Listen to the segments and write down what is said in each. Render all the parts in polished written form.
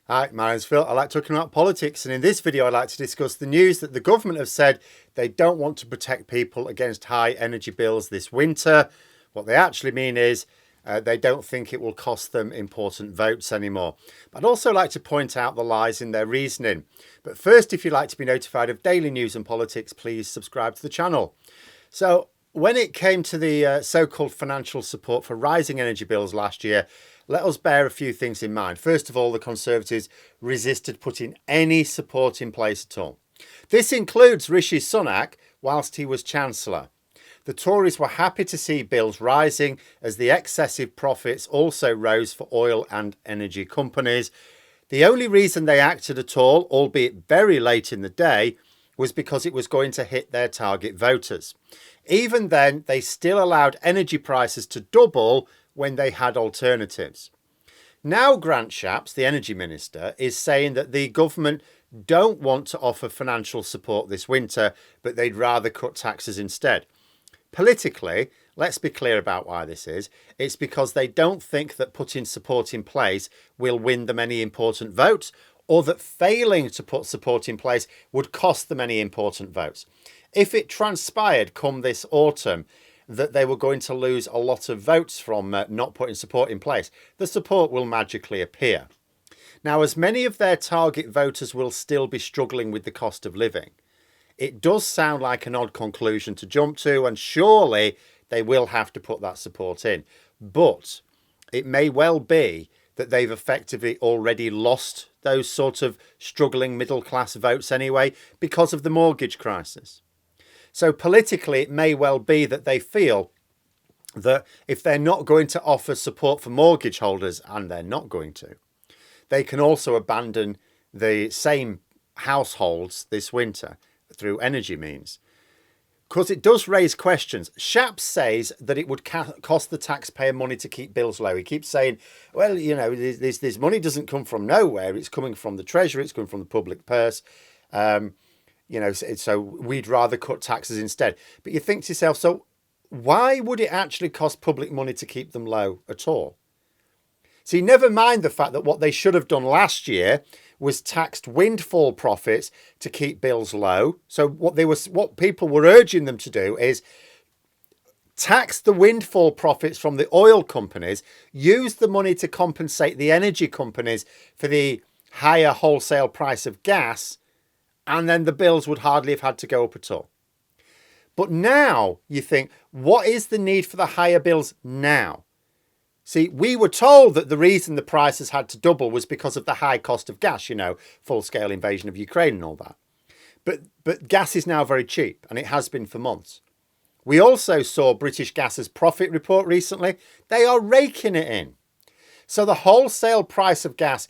Hi, my name's Phil. I like talking about politics, and in this video I'd like to discuss the news that the government have said they don't want to protect people against high energy bills this winter. What they actually mean is they don't think it will cost them important votes anymore. But I'd also like to point out the lies in their reasoning. But first, if you'd like to be notified of daily news and politics, please subscribe to the channel. So when it came to the so-called financial support for rising energy bills last year, let us bear a few things in mind. First of all, the Conservatives resisted putting any support in place at all. This includes Rishi Sunak whilst he was Chancellor. The Tories were happy to see bills rising as the excessive profits also rose for oil and energy companies. The only reason they acted at all, albeit very late in the day, was because it was going to hit their target voters. Even then, they still allowed energy prices to double when they had alternatives. Now Grant Shapps, the energy minister, is saying that the government don't want to offer financial support this winter, but they'd rather cut taxes instead. Politically, let's be clear about why this is. It's because they don't think that putting support in place will win them any important votes, or that failing to put support in place would cost them any important votes. If it transpired come this autumn that they were going to lose a lot of votes from not putting support in place, the support will magically appear. Now, as many of their target voters will still be struggling with the cost of living, it does sound like an odd conclusion to jump to, and surely they will have to put that support in. But it may well be that they've effectively already lost those sort of struggling middle class votes anyway because of the mortgage crisis. So politically, it may well be that they feel that if they're not going to offer support for mortgage holders, and they're not going to, they can also abandon the same households this winter through energy means. Because it does raise questions. Shapps says that it would cost the taxpayer money to keep bills low. He keeps saying, well, you know, this money doesn't come from nowhere. It's coming from the Treasury. It's coming from the public purse. So we'd rather cut taxes instead. But you think to yourself, so why would it actually cost public money to keep them low at all? See, never mind the fact that what they should have done last year was taxed windfall profits to keep bills low. So what people were urging them to do is tax the windfall profits from the oil companies, use the money to compensate the energy companies for the higher wholesale price of gas, and then the bills would hardly have had to go up at all. But now you think, what is the need for the higher bills now? See, we were told that the reason the prices had to double was because of the high cost of gas, full-scale invasion of Ukraine and all that. But gas is now very cheap, and it has been for months. We also saw British Gas's profit report recently. They are raking it in. So the wholesale price of gas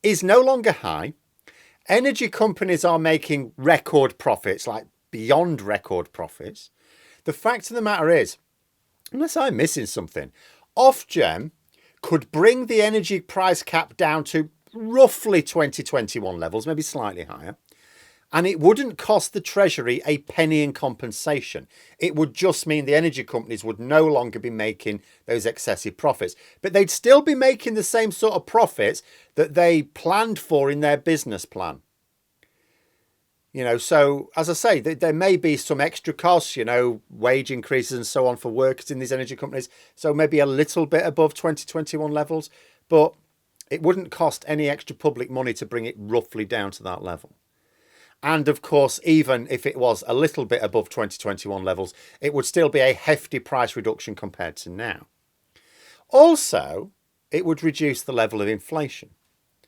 is no longer high. Energy companies are making record profits, like beyond record profits. The fact of the matter is, unless I'm missing something, Ofgem could bring the energy price cap down to roughly 2021 levels, maybe slightly higher, and it wouldn't cost the Treasury a penny in compensation. It would just mean the energy companies would no longer be making those excessive profits, but they'd still be making the same sort of profits that they planned for in their business plan. So as I say, there may be some extra costs, wage increases and so on for workers in these energy companies. So maybe a little bit above 2021 levels, but it wouldn't cost any extra public money to bring it roughly down to that level. And of course, even if it was a little bit above 2021 levels, it would still be a hefty price reduction compared to now. Also, it would reduce the level of inflation.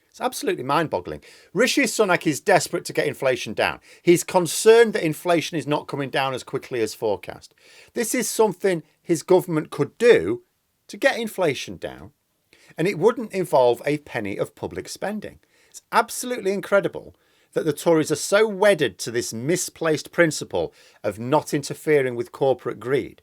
It's absolutely mind-boggling. Rishi Sunak is desperate to get inflation down. He's concerned that inflation is not coming down as quickly as forecast. This is something his government could do to get inflation down, and it wouldn't involve a penny of public spending. It's absolutely incredible that the Tories are so wedded to this misplaced principle of not interfering with corporate greed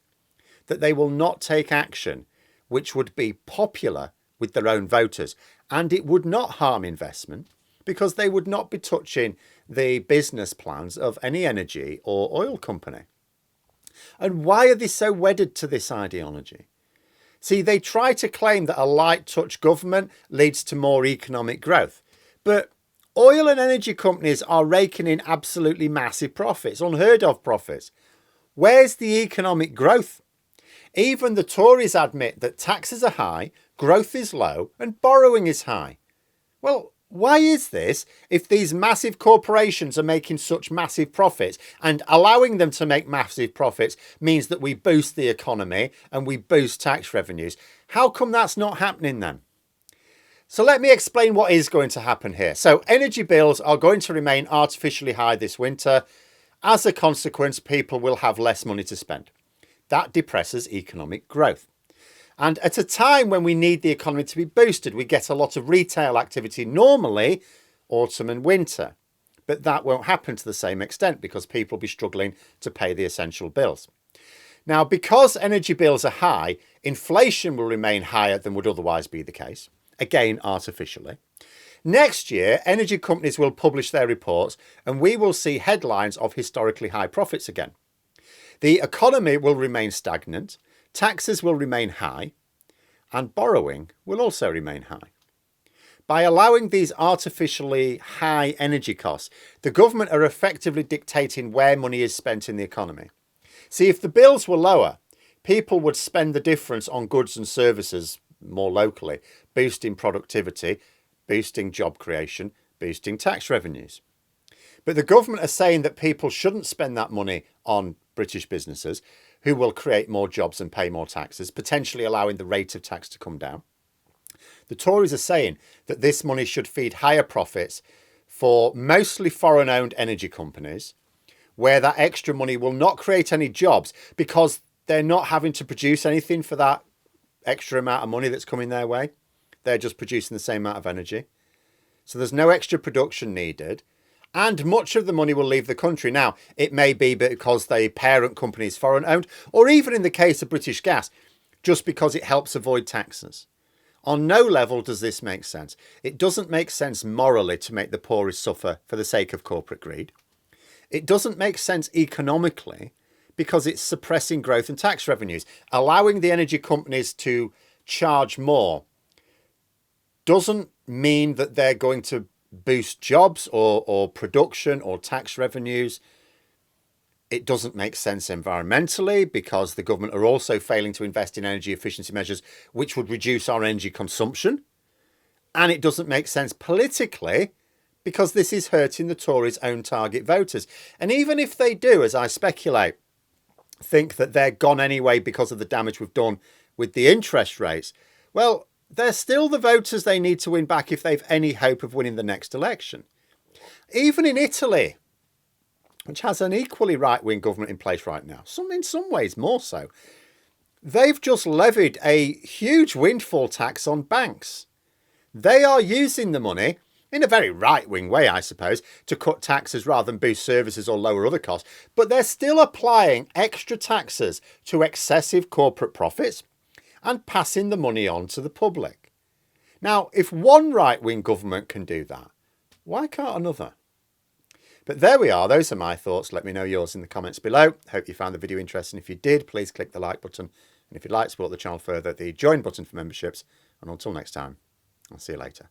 that they will not take action which would be popular with their own voters, and it would not harm investment because they would not be touching the business plans of any energy or oil company. And why are they so wedded to this ideology? See, they try to claim that a light touch government leads to more economic growth, But oil and energy companies are raking in absolutely massive profits, unheard of profits. Where's the economic growth? Even the Tories admit that taxes are high, growth is low, and borrowing is high. Well, why is this if these massive corporations are making such massive profits, and allowing them to make massive profits means that we boost the economy and we boost tax revenues? How come that's not happening then? So let me explain what is going to happen here. So energy bills are going to remain artificially high this winter. As a consequence, people will have less money to spend. That depresses economic growth. And at a time when we need the economy to be boosted, we get a lot of retail activity normally autumn and winter. But that won't happen to the same extent because people will be struggling to pay the essential bills. Now, because energy bills are high, inflation will remain higher than would otherwise be the case, again artificially. Next year, energy companies will publish their reports and we will see headlines of historically high profits again. The economy will remain stagnant, taxes will remain high, and borrowing will also remain high. By allowing these artificially high energy costs, the government are effectively dictating where money is spent in the economy. See, if the bills were lower, people would spend the difference on goods and services more locally, boosting productivity, boosting job creation, boosting tax revenues. But the government are saying that people shouldn't spend that money on British businesses who will create more jobs and pay more taxes, potentially allowing the rate of tax to come down. The Tories are saying that this money should feed higher profits for mostly foreign-owned energy companies, where that extra money will not create any jobs because they're not having to produce anything for that extra amount of money that's coming their way. They're just producing the same amount of energy. So there's no extra production needed. And much of the money will leave the country. Now, it may be because the parent company is foreign owned, or even in the case of British Gas, just because it helps avoid taxes. On no level does this make sense. It doesn't make sense morally to make the poorest suffer for the sake of corporate greed. It doesn't make sense economically because it's suppressing growth and tax revenues. Allowing the energy companies to charge more doesn't mean that they're going to boost jobs or production or tax revenues. It doesn't make sense environmentally because the government are also failing to invest in energy efficiency measures which would reduce our energy consumption. And it doesn't make sense politically because this is hurting the Tories' own target voters. And even if they do, as I speculate, think that they're gone anyway because of the damage we've done with the interest rates, well, they're still the voters they need to win back if they've any hope of winning the next election. Even in Italy, which has an equally right-wing government in place right now, in some ways more so, they've just levied a huge windfall tax on banks. They are using the money, in a very right-wing way, I suppose, to cut taxes rather than boost services or lower other costs, but they're still applying extra taxes to excessive corporate profits and passing the money on to the public. Now, if one right-wing government can do that, why can't another? But there we are. Those are my thoughts. Let me know yours in the comments below. Hope you found the video interesting. If you did, please click the like button. And if you'd like to support the channel further, the join button for memberships. And until next time, I'll see you later.